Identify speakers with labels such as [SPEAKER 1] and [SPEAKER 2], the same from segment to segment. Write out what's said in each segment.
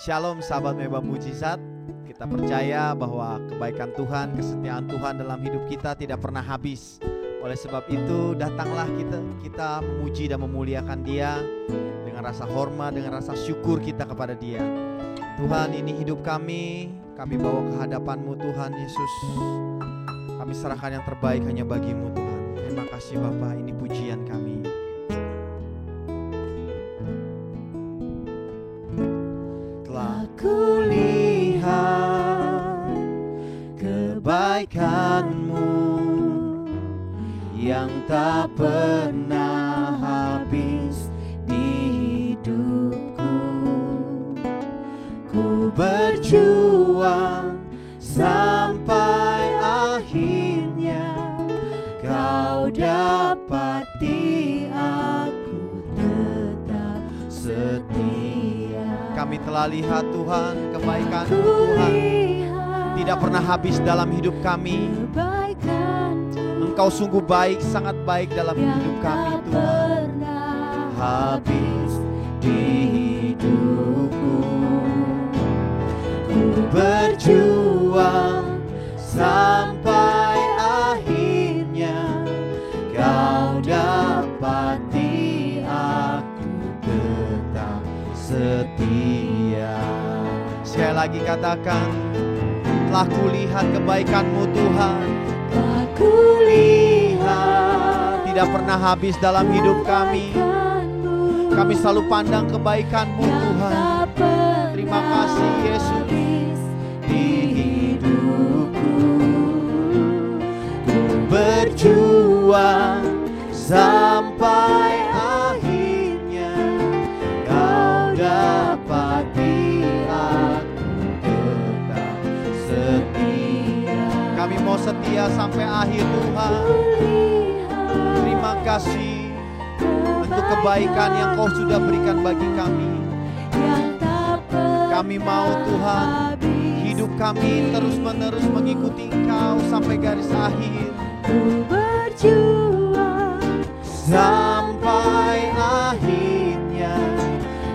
[SPEAKER 1] Shalom sahabat Meba Mujizat. Kita percaya bahwa kebaikan Tuhan, kesetiaan Tuhan dalam hidup kita tidak pernah habis. Oleh sebab itu datanglah kita memuji dan memuliakan Dia dengan rasa hormat, dengan rasa syukur kita kepada Dia. Tuhan, ini hidup kami bawa ke hadapan-Mu Tuhan Yesus. Kami serahkan yang terbaik hanya bagi-Mu Tuhan. Terima kasih Bapa, ini pujian kami. Telah kulihat kebaikan-Mu yang tak pernah habis di hidupku. Ku berjuang sampai akhirnya Kau dapati aku tetap setia. Kami telah lihat Tuhan, kebaikan-Mu Tuhan tidak pernah habis dalam hidup kami. Engkau sungguh baik, sangat baik dalam hidup kami Tuhan. Habis di hidupku, ku berjuang sampai akhirnya Kau dapati aku tetap setia. Sekali lagi katakan, telah kulihat kebaikan-Mu Tuhan. Telah kulihat tidak pernah habis dalam hidup kami. Kami selalu pandang kebaikan-Mu Tuhan. Terima kasih Yesus. Di hidupku ku berjuang sampai akhirnya Kau dapati aku tetap setia. Kami mau setia sampai akhir Tuhan. Terima kasih untuk kebaikan yang Kau sudah berikan bagi kami. Kami mau Tuhan, hidup kami terus-menerus mengikuti Engkau sampai garis akhir. Ku berjuang sampai akhirnya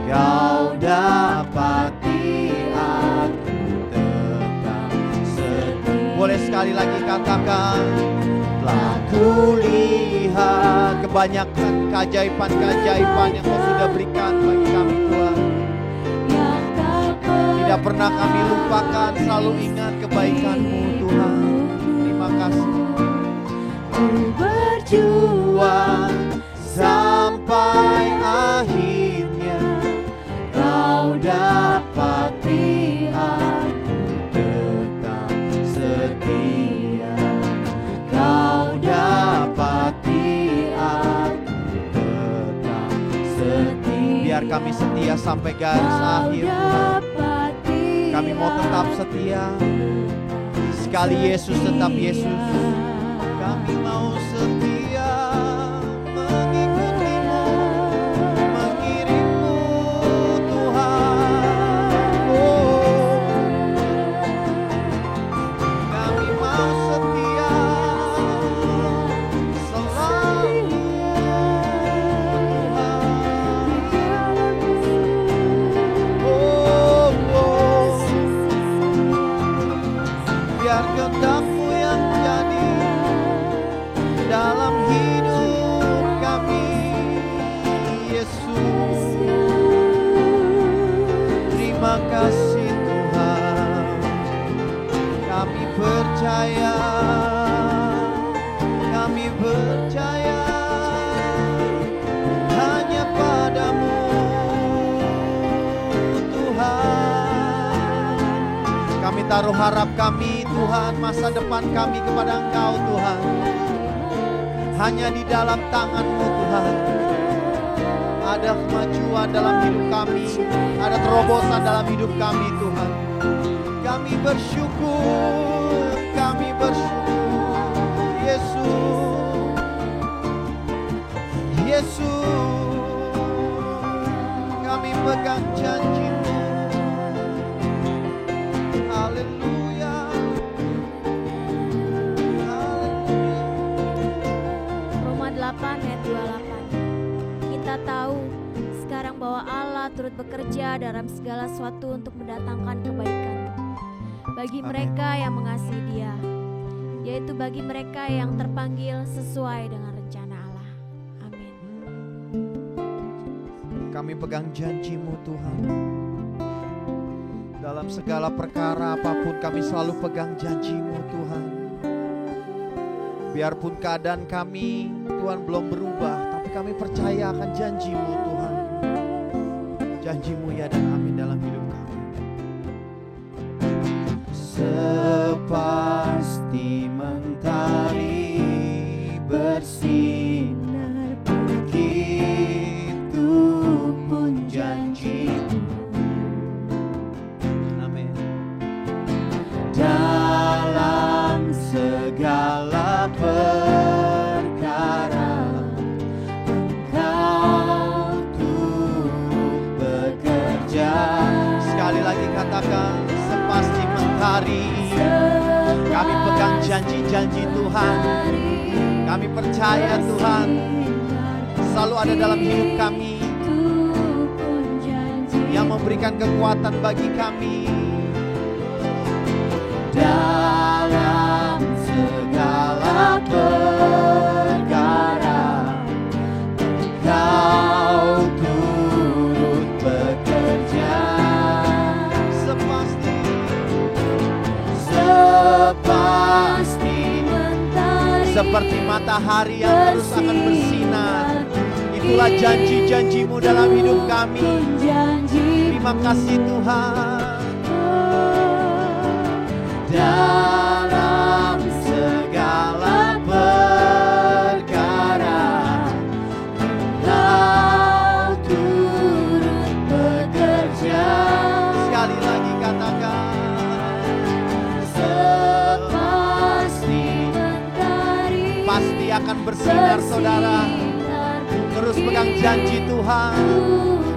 [SPEAKER 1] Kau dapati aku tetap setia. Boleh sekali lagi katakan, telah kulihat kebanyakan keajaiban-keajaiban yang Kau sudah berikan bagi kami Tuhan. Tidak pernah kami lupakan, selalu ingat kebaikan-Mu Tuhan. Terima kasih. Ku berjuang sampai akhirnya Kau dapati aku tetap setia. Kau dapati aku tetap setia. Biar kami setia sampai garis akhir Tuhan. Kami mau tetap setia. Sekali Yesus tetap Yesus. Kami mau setia mengikuti-Mu, mengiring-Mu Tuhan. Oh, kami mau setia selalu biar kehendak-Mu yang jadi dalam hidup kami, Yesus. Terima kasih Tuhan. Kami percaya, kami percaya hanya pada-Mu Tuhan. Kami taruh harap kami Tuhan, masa depan kami kepada Engkau Tuhan. Hanya di dalam tangan-Mu Tuhan. Ada kemajuan dalam hidup kami, ada terobosan dalam hidup kami Tuhan. Kami bersyukur, kami bersyukur Yesus. Yesus, kami pegang janji-Mu. Haleluya.
[SPEAKER 2] Roma 8 ayat 28. Kita tahu sekarang bahwa Allah turut bekerja dalam segala sesuatu untuk mendatangkan kebaikan bagi mereka yang mengasihi Dia, yaitu bagi mereka yang terpanggil sesuai dengan rencana Allah. Amin.
[SPEAKER 1] Kami pegang janji-Mu Tuhan. Dalam segala perkara apapun kami selalu pegang janji-Mu Tuhan. Biarpun keadaan kami Tuhan belum berubah, tapi kami percaya akan janji-Mu Tuhan. Janji-Mu ya dan amin dalam hidup kami. Sepasti mentari bersinar, begitu pun janji-Mu. Amin. Dalam segala perkara Engkau turut bekerja. Sekali lagi katakan, sepasti mentari. Kami pegang janji-janji Tuhan. Kami percaya Tuhan selalu ada dalam hidup kami, yang memberikan kekuatan bagi kami. Dalam segala perkara Engkau turut bekerja. Sepasti mentari, seperti matahari yang terus akan bersinar. Itulah janji-janji-Mu dalam hidup kami. Terima kasih Tuhan. Dalam segala perkara Engkau turut bekerja. Sekali lagi katakan, sepasti mentari, pasti akan bersinar saudara. Terus pegang janji Tuhan.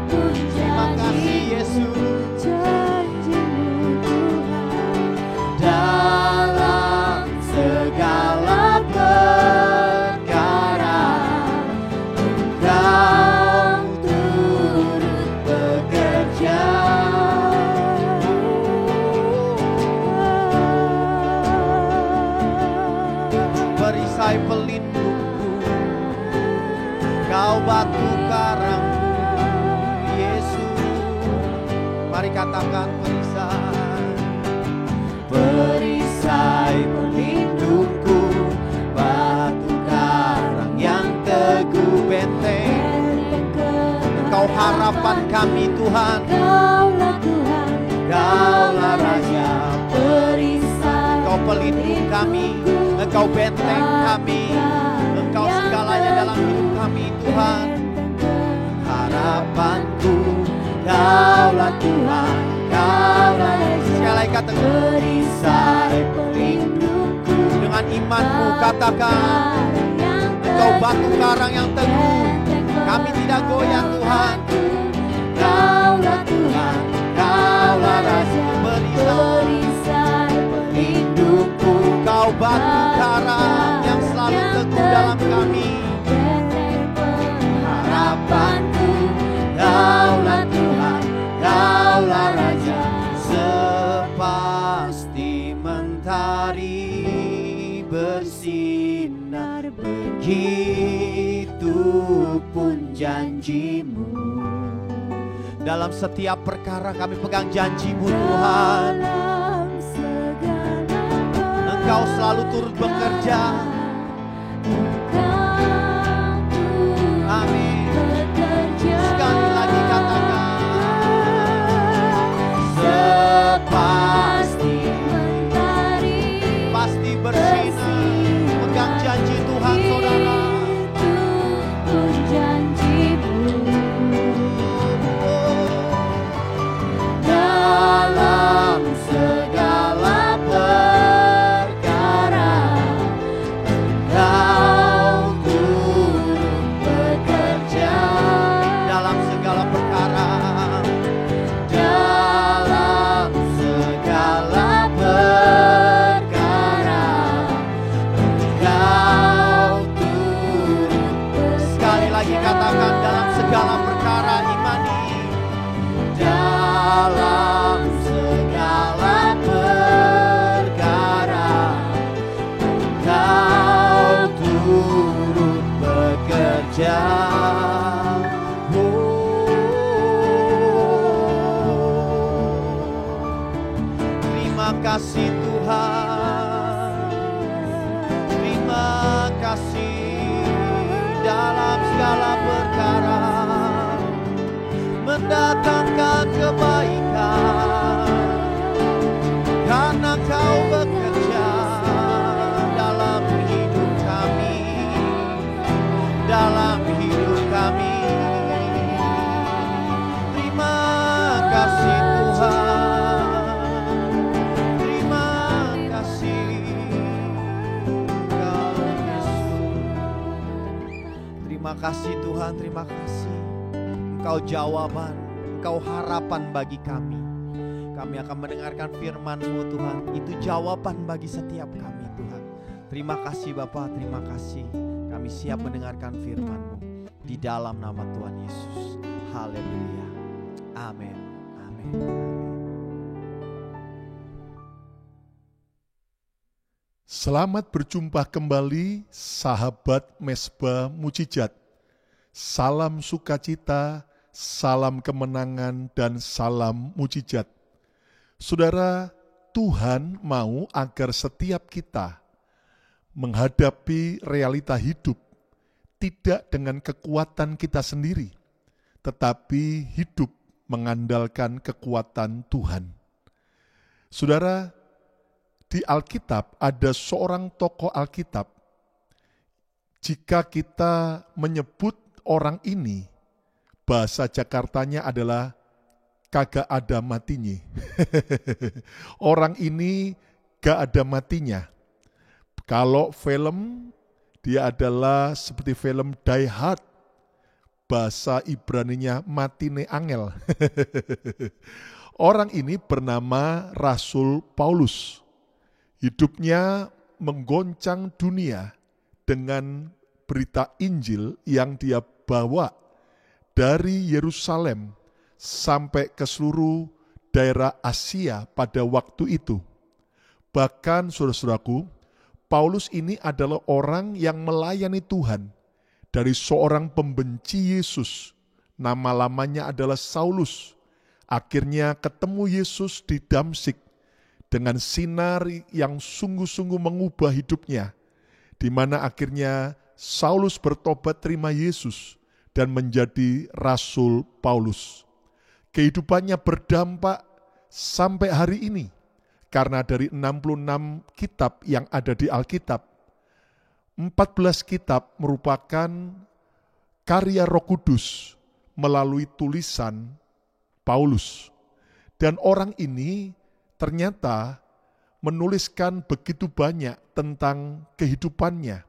[SPEAKER 1] Terima kasih Yesus. Dalam segala perkara Engkau turut bekerja. Perisai pelindungku, Kau batu karangku, Yesus. Mari katakan perisai pelindungku, batu karang yang teguh benteng. Engkau harapan kami Tuhan, Kaulah Raja perisai. Engkau pelindung kami, Engkau benteng kami, Engkau segalanya dalam hidup kami Tuhan. Harapanku, Kaulah Tuhan, Kaulah Raja. Sekali lagi katakan, perisai pelindungku. Dengan imanmu katakan, Engkau batu karang yang teguh, kami tidak goyah Tuhan. Kaulah Tuhan, Kaulah Raja perisai pelindungku. Kau batu karang yang selalu teguh dalam kami. Harapanku, Kaulah Tuhan, Kaulah Raja. Sepasti mentari bersinar, begitu pun janji-Mu. Dalam setiap perkara kami pegang janji-Mu Tuhan. Engkau selalu turut bekerja. Amin. Sekali lagi katakan, sepasti mentari, pasti bersinar. Pegang janji Tuhan saudara. Dalam segala perkara Engkau berkara, mendatangkan kebaikan, karena Kau bekerja dalam hidup kami, dalam hidup kami. Terima kasih Tuhan, terima kasih Engkau Yesus. Terima kasih Tuhan, terima kasih. Engkau jawaban, Engkau harapan bagi kami. Kami akan mendengarkan firman-Mu Tuhan. Itu jawaban bagi setiap kami Tuhan. Terima kasih Bapa, terima kasih. Kami siap mendengarkan firman-Mu di dalam nama Tuhan Yesus. Haleluya. Amin. Amin.
[SPEAKER 3] Selamat berjumpa kembali sahabat Mesbah Mujizat. Salam sukacita, salam kemenangan, dan salam mujizat. Saudara, Tuhan mau agar setiap kita menghadapi realita hidup tidak dengan kekuatan kita sendiri, tetapi hidup mengandalkan kekuatan Tuhan. Saudara, di Alkitab ada seorang tokoh Alkitab. Jika kita menyebut orang ini, bahasa Jakartanya adalah kagak ada matinya. Orang ini gak ada matinya. Kalau film, dia adalah seperti film Die Hard. Bahasa Ibraninya matine angel. Orang ini bernama Rasul Paulus. Hidupnya menggoncang dunia dengan berita Injil yang dia bawa dari Yerusalem sampai ke seluruh daerah Asia pada waktu itu. Bahkan saudara-saudaraku, Paulus ini adalah orang yang melayani Tuhan. Dari seorang pembenci Yesus, nama-lamanya adalah Saulus. Akhirnya ketemu Yesus di Damsyik dengan sinar yang sungguh-sungguh mengubah hidupnya. Di mana akhirnya Saulus bertobat terima Yesus dan menjadi Rasul Paulus. Kehidupannya berdampak sampai hari ini. Karena dari 66 kitab yang ada di Alkitab, 14 kitab merupakan karya Roh Kudus melalui tulisan Paulus. Dan orang ini ternyata menuliskan begitu banyak tentang kehidupannya.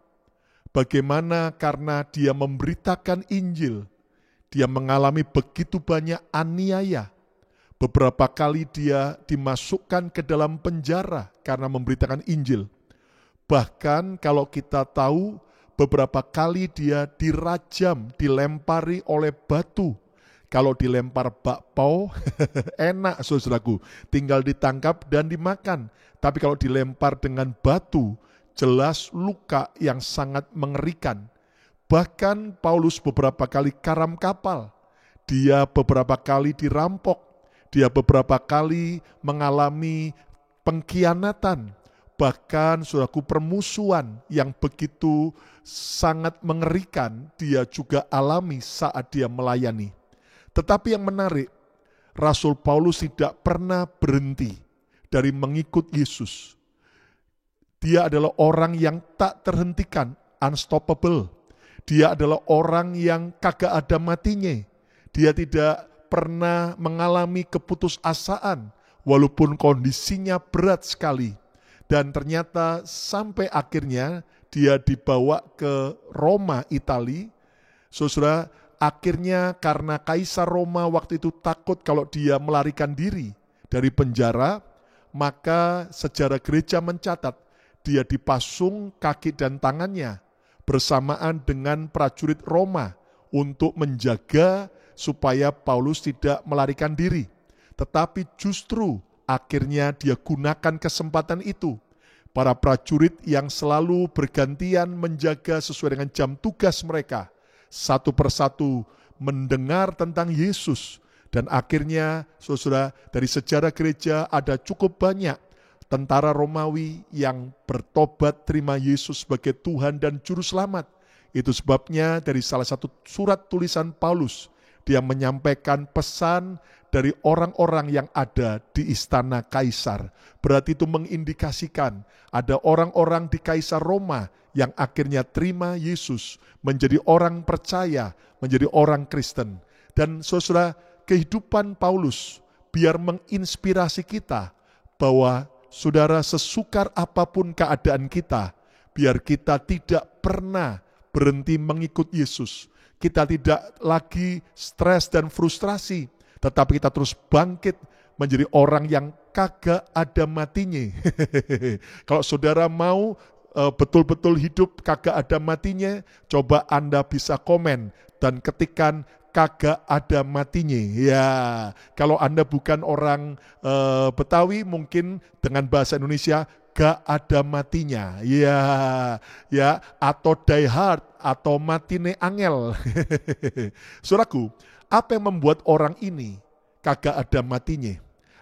[SPEAKER 3] Bagaimana karena dia memberitakan Injil, dia mengalami begitu banyak aniaya. Beberapa kali dia dimasukkan ke dalam penjara karena memberitakan Injil. Bahkan kalau kita tahu, beberapa kali dia dirajam, dilempari oleh batu. Kalau dilempar bakpao, enak saudaraku, tinggal ditangkap dan dimakan. Tapi kalau dilempar dengan batu, jelas luka yang sangat mengerikan. Bahkan Paulus beberapa kali karam kapal, dia beberapa kali dirampok, dia beberapa kali mengalami pengkhianatan, bahkan saudaraku permusuhan yang begitu sangat mengerikan dia juga alami saat dia melayani. Tetapi yang menarik, Rasul Paulus tidak pernah berhenti dari mengikut Yesus. Dia adalah orang yang tak terhentikan, unstoppable. Dia adalah orang yang kagak ada matinya. Dia tidak pernah mengalami keputusasaan walaupun kondisinya berat sekali. Dan ternyata sampai akhirnya dia dibawa ke Roma, Italia. Saudara, akhirnya karena Kaisar Roma waktu itu takut kalau dia melarikan diri dari penjara, maka sejarah gereja mencatat dia dipasung kaki dan tangannya bersamaan dengan prajurit Roma untuk menjaga supaya Paulus tidak melarikan diri. Tetapi justru akhirnya dia gunakan kesempatan itu. Para prajurit yang selalu bergantian menjaga sesuai dengan jam tugas mereka, satu persatu mendengar tentang Yesus. Dan akhirnya, saudara, dari sejarah gereja ada cukup banyak tentara Romawi yang bertobat terima Yesus sebagai Tuhan dan Juru Selamat, Itu sebabnya dari salah satu surat tulisan Paulus, dia menyampaikan pesan dari orang-orang yang ada di istana Kaisar. Berarti itu mengindikasikan ada orang-orang di Kaisar Roma yang akhirnya terima Yesus, menjadi orang percaya, menjadi orang Kristen. Dan saudara, kehidupan Paulus biar menginspirasi kita bahwa saudara, sesukar apapun keadaan kita, biar kita tidak pernah berhenti mengikut Yesus. Kita tidak lagi stres dan frustrasi, tetapi kita terus bangkit menjadi orang yang kagak ada matinya. Kalau saudara mau betul-betul hidup kagak ada matinya, coba Anda bisa komen dan ketikan kagak ada matinya. Ya, kalau Anda bukan orang Betawi, mungkin dengan bahasa Indonesia gak ada matinya. Ya, atau die hard atau matine angel. Saudaraku, apa yang membuat orang ini kagak ada matinya?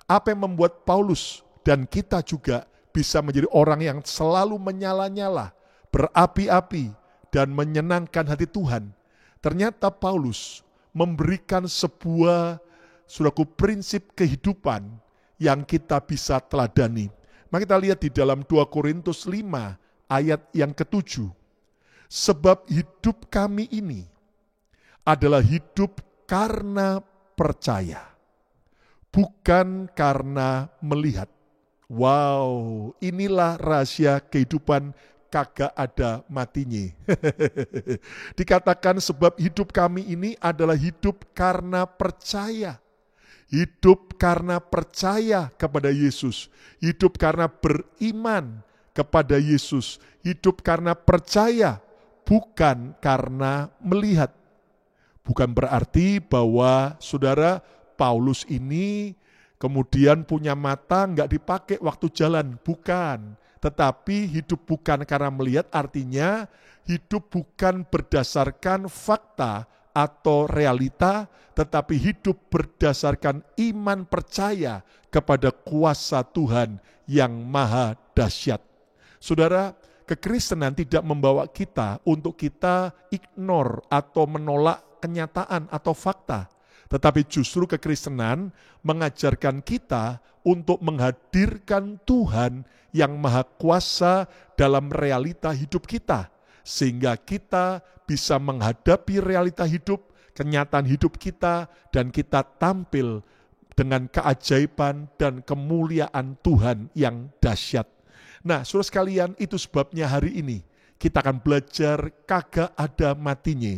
[SPEAKER 3] Apa yang membuat Paulus dan kita juga bisa menjadi orang yang selalu menyala-nyala, berapi-api, dan menyenangkan hati Tuhan? Ternyata Paulus memberikan sebuah prinsip kehidupan yang kita bisa teladani. Mari kita lihat di dalam 2 Korintus 5 ayat yang ke-7. Sebab hidup kami ini adalah hidup karena percaya, bukan karena melihat. Wow, inilah rahasia kehidupan kagak ada matinya. Dikatakan sebab hidup kami ini adalah hidup karena percaya. Hidup karena percaya kepada Yesus. Hidup karena beriman kepada Yesus. Hidup karena percaya, bukan karena melihat. Bukan berarti bahwa saudara Paulus ini kemudian punya mata nggak dipakai waktu jalan. Bukan. Tetapi hidup bukan karena melihat artinya hidup bukan berdasarkan fakta atau realita, tetapi hidup berdasarkan iman percaya kepada kuasa Tuhan yang maha dahsyat. Saudara, kekristenan tidak membawa kita untuk kita ignore atau menolak kenyataan atau fakta. Tetapi justru kekristenan mengajarkan kita untuk menghadirkan Tuhan yang maha kuasa dalam realita hidup kita. Sehingga kita bisa menghadapi realita hidup, kenyataan hidup kita, dan kita tampil dengan keajaiban dan kemuliaan Tuhan yang dahsyat. Nah, saudara sekalian, itu sebabnya hari ini kita akan belajar kagak ada matinya.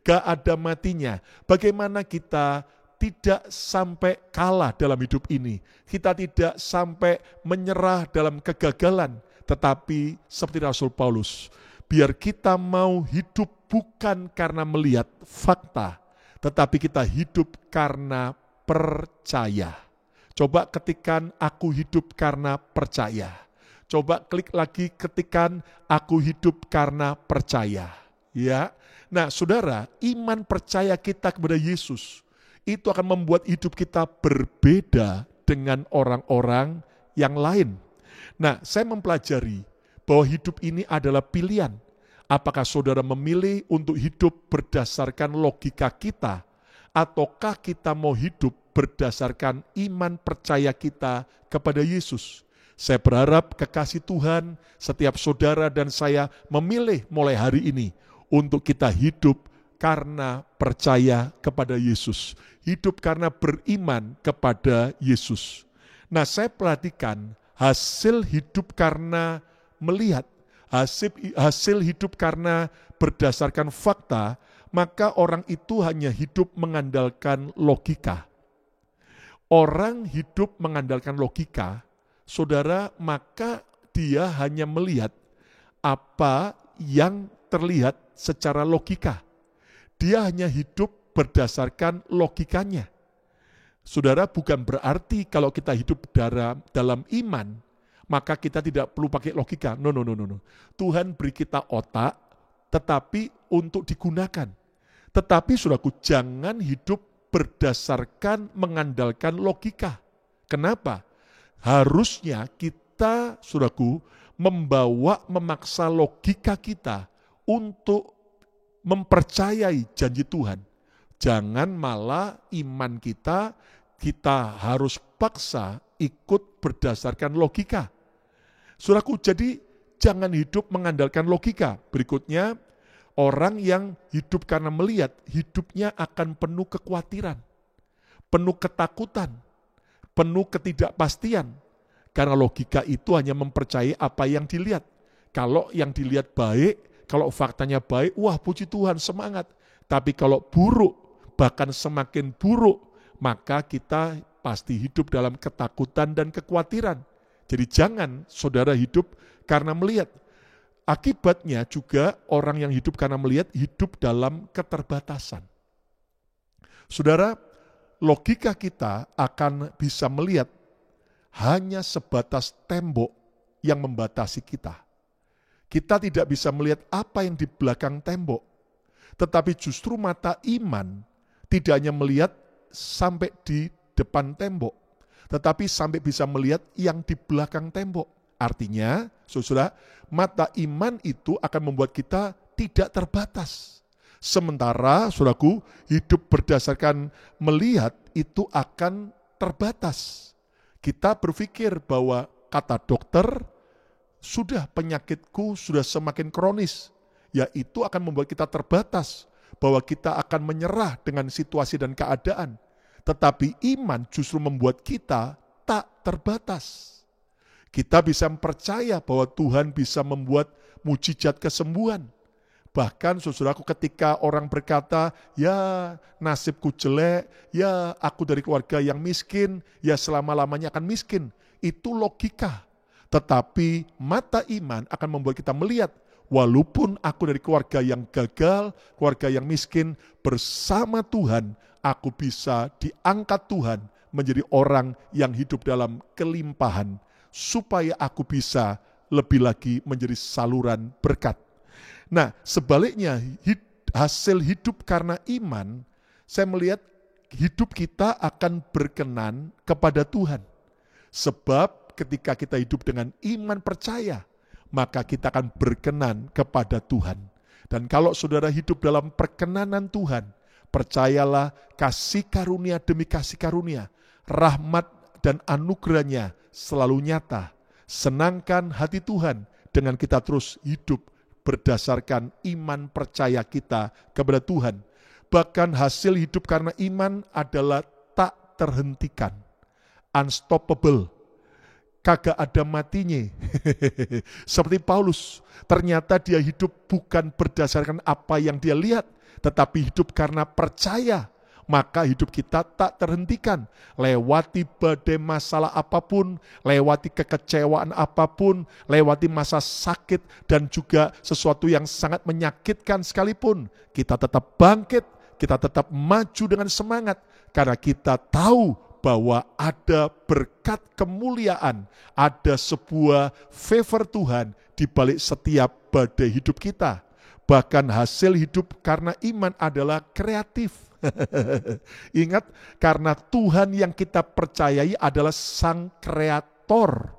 [SPEAKER 3] Gak ada matinya. Bagaimana kita tidak sampai kalah dalam hidup ini. Kita tidak sampai menyerah dalam kegagalan. Tetapi seperti Rasul Paulus, biar kita mau hidup bukan karena melihat fakta, tetapi kita hidup karena percaya. Coba ketikan aku hidup karena percaya. Coba klik lagi ketikan aku hidup karena percaya. Ya. Nah, saudara, iman percaya kita kepada Yesus itu akan membuat hidup kita berbeda dengan orang-orang yang lain. Nah, saya mempelajari bahwa hidup ini adalah pilihan. Apakah saudara memilih untuk hidup berdasarkan logika kita, ataukah kita mau hidup berdasarkan iman percaya kita kepada Yesus? Saya berharap kekasih Tuhan, setiap saudara dan saya memilih mulai hari ini untuk kita hidup karena percaya kepada Yesus. Hidup karena beriman kepada Yesus. Nah, saya perhatikan hasil hidup karena melihat, hasil hidup karena berdasarkan fakta, maka orang itu hanya hidup mengandalkan logika. Orang hidup mengandalkan logika, saudara, maka dia hanya melihat apa yang terlihat secara logika. Dia hanya hidup berdasarkan logikanya. Saudara, bukan berarti kalau kita hidup dalam iman, maka kita tidak perlu pakai logika. No. Tuhan beri kita otak, tetapi untuk digunakan. Tetapi saudaraku, jangan hidup berdasarkan mengandalkan logika. Kenapa? Harusnya kita, saudaraku, memaksa logika kita untuk mempercayai janji Tuhan. Jangan malah iman kita harus paksa ikut berdasarkan logika. Saudaraku, jadi jangan hidup mengandalkan logika. Berikutnya, orang yang hidup karena melihat, hidupnya akan penuh kekhawatiran, penuh ketakutan, penuh ketidakpastian. Karena logika itu hanya mempercayai apa yang dilihat. Kalau yang dilihat baik, kalau faktanya baik, wah puji Tuhan, semangat. Tapi kalau buruk, bahkan semakin buruk, maka kita pasti hidup dalam ketakutan dan kekhawatiran. Jadi jangan saudara hidup karena melihat. Akibatnya juga orang yang hidup karena melihat hidup dalam keterbatasan. Saudara, logika kita akan bisa melihat hanya sebatas tembok yang membatasi kita. Kita tidak bisa melihat apa yang di belakang tembok. Tetapi justru mata iman tidak hanya melihat sampai di depan tembok, tetapi sampai bisa melihat yang di belakang tembok. Artinya, saudara, mata iman itu akan membuat kita tidak terbatas. Sementara, saudaraku, hidup berdasarkan melihat itu akan terbatas. Kita berpikir bahwa kata dokter, sudah penyakitku sudah semakin kronis. Ya, itu akan membuat kita terbatas, bahwa kita akan menyerah dengan situasi dan keadaan. Tetapi iman justru membuat kita tak terbatas. Kita bisa percaya bahwa Tuhan bisa membuat mujizat kesembuhan. Bahkan saudaraku, ketika orang berkata, ya nasibku jelek, ya aku dari keluarga yang miskin, ya selama-lamanya akan miskin. Itu logika. Tetapi mata iman akan membuat kita melihat, walaupun aku dari keluarga yang gagal, keluarga yang miskin, bersama Tuhan, aku bisa diangkat Tuhan menjadi orang yang hidup dalam kelimpahan, supaya aku bisa lebih lagi menjadi saluran berkat. Nah, sebaliknya, hasil hidup karena iman, saya melihat hidup kita akan berkenan kepada Tuhan. Sebab ketika kita hidup dengan iman percaya, maka kita akan berkenan kepada Tuhan. Dan kalau saudara hidup dalam perkenanan Tuhan, percayalah kasih karunia demi kasih karunia, rahmat dan anugerahnya selalu nyata. Senangkan hati Tuhan dengan kita terus hidup berdasarkan iman percaya kita kepada Tuhan. Bahkan hasil hidup karena iman adalah tak terhentikan, unstoppable, kagak ada matinya. Seperti Paulus, ternyata dia hidup bukan berdasarkan apa yang dia lihat, tetapi hidup karena percaya. Maka hidup kita tak terhentikan. Lewati badai masalah apapun, lewati kekecewaan apapun, lewati masa sakit dan juga sesuatu yang sangat menyakitkan sekalipun, kita tetap bangkit, kita tetap maju dengan semangat, karena kita tahu bahwa ada berkat kemuliaan, ada sebuah favor Tuhan di balik setiap badai hidup kita. Bahkan hasil hidup karena iman adalah kreatif. Ingat, karena Tuhan yang kita percayai adalah Sang Kreator.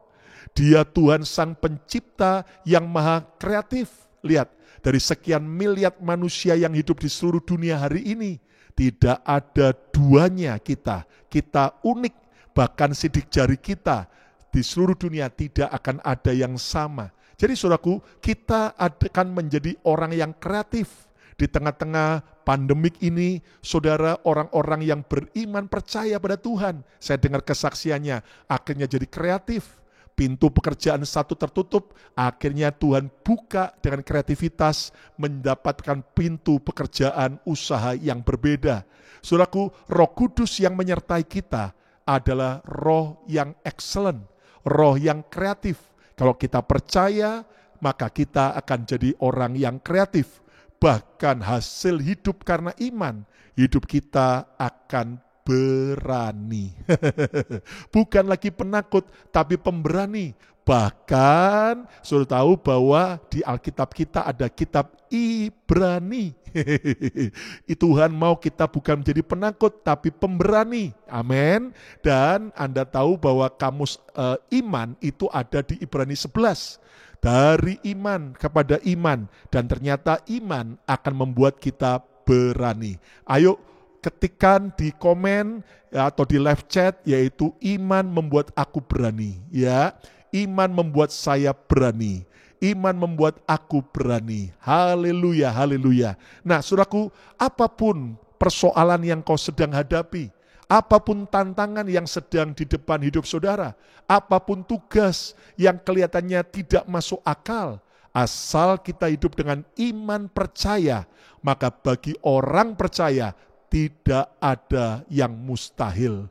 [SPEAKER 3] Dia Tuhan Sang Pencipta yang maha kreatif. Lihat, dari sekian miliar manusia yang hidup di seluruh dunia hari ini, tidak ada duanya kita. Kita unik, bahkan sidik jari kita di seluruh dunia tidak akan ada yang sama. Jadi saudaraku, kita akan menjadi orang yang kreatif. Di tengah-tengah pandemik ini, saudara, orang-orang yang beriman percaya pada Tuhan, saya dengar kesaksiannya, akhirnya jadi kreatif. Pintu pekerjaan satu tertutup, akhirnya Tuhan buka dengan kreativitas, mendapatkan pintu pekerjaan usaha yang berbeda. Saudaraku, Roh Kudus yang menyertai kita adalah roh yang excellent, roh yang kreatif. Kalau kita percaya, maka kita akan jadi orang yang kreatif. Bahkan hasil hidup karena iman, hidup kita akan berani. Bukan lagi penakut, tapi pemberani. Bahkan sudah tahu bahwa di Alkitab kita ada kitab Ibrani. Tuhan mau kita bukan menjadi penakut tapi pemberani. Amin. Dan Anda tahu bahwa kamus iman itu ada di Ibrani 11. Dari iman kepada iman. Dan ternyata iman akan membuat kita berani. Ayo ketikkan di komen atau di live chat, yaitu iman membuat aku berani. Ya, iman membuat saya berani. Iman membuat aku berani. Haleluya, haleluya. Nah, saudaraku, apapun persoalan yang kau sedang hadapi, apapun tantangan yang sedang di depan hidup saudara, apapun tugas yang kelihatannya tidak masuk akal, asal kita hidup dengan iman percaya, maka bagi orang percaya tidak ada yang mustahil.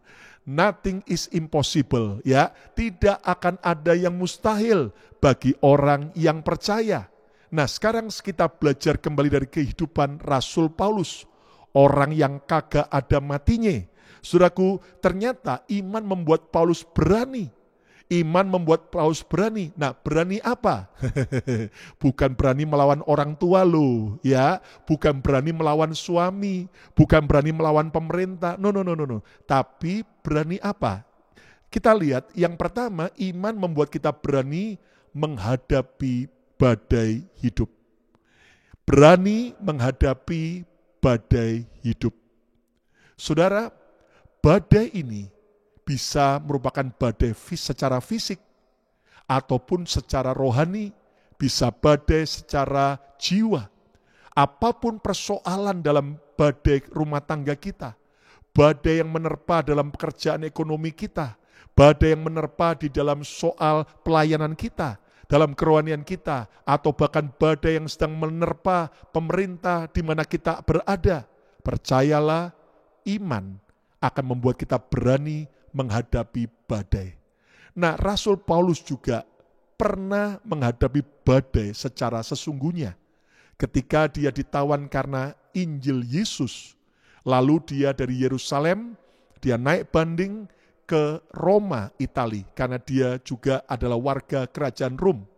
[SPEAKER 3] Nothing is impossible, ya. Tidak akan ada yang mustahil bagi orang yang percaya. Nah, sekarang kita belajar kembali dari kehidupan Rasul Paulus, orang yang kagak ada matinya. Saudaraku, ternyata iman membuat Paulus berani. Iman membuat Paulus berani. Nah, berani apa? Bukan berani melawan orang tua lo, ya. Bukan berani melawan suami, bukan berani melawan pemerintah. No. Tapi berani apa? Kita lihat, yang pertama, iman membuat kita berani menghadapi badai hidup. Berani menghadapi badai hidup. Saudara, badai ini bisa merupakan badai secara fisik ataupun secara rohani, bisa badai secara jiwa. Apapun persoalan dalam badai rumah tangga kita, badai yang menerpa dalam pekerjaan ekonomi kita, badai yang menerpa di dalam soal pelayanan kita, dalam kerohanian kita, atau bahkan badai yang sedang menerpa pemerintah di mana kita berada, percayalah, iman akan membuat kita berani menghadapi badai. Nah, Rasul Paulus juga pernah menghadapi badai secara sesungguhnya. Ketika dia ditawan karena Injil Yesus, lalu dia dari Yerusalem, dia naik banding ke Roma, Italia, karena dia juga adalah warga kerajaan Rom.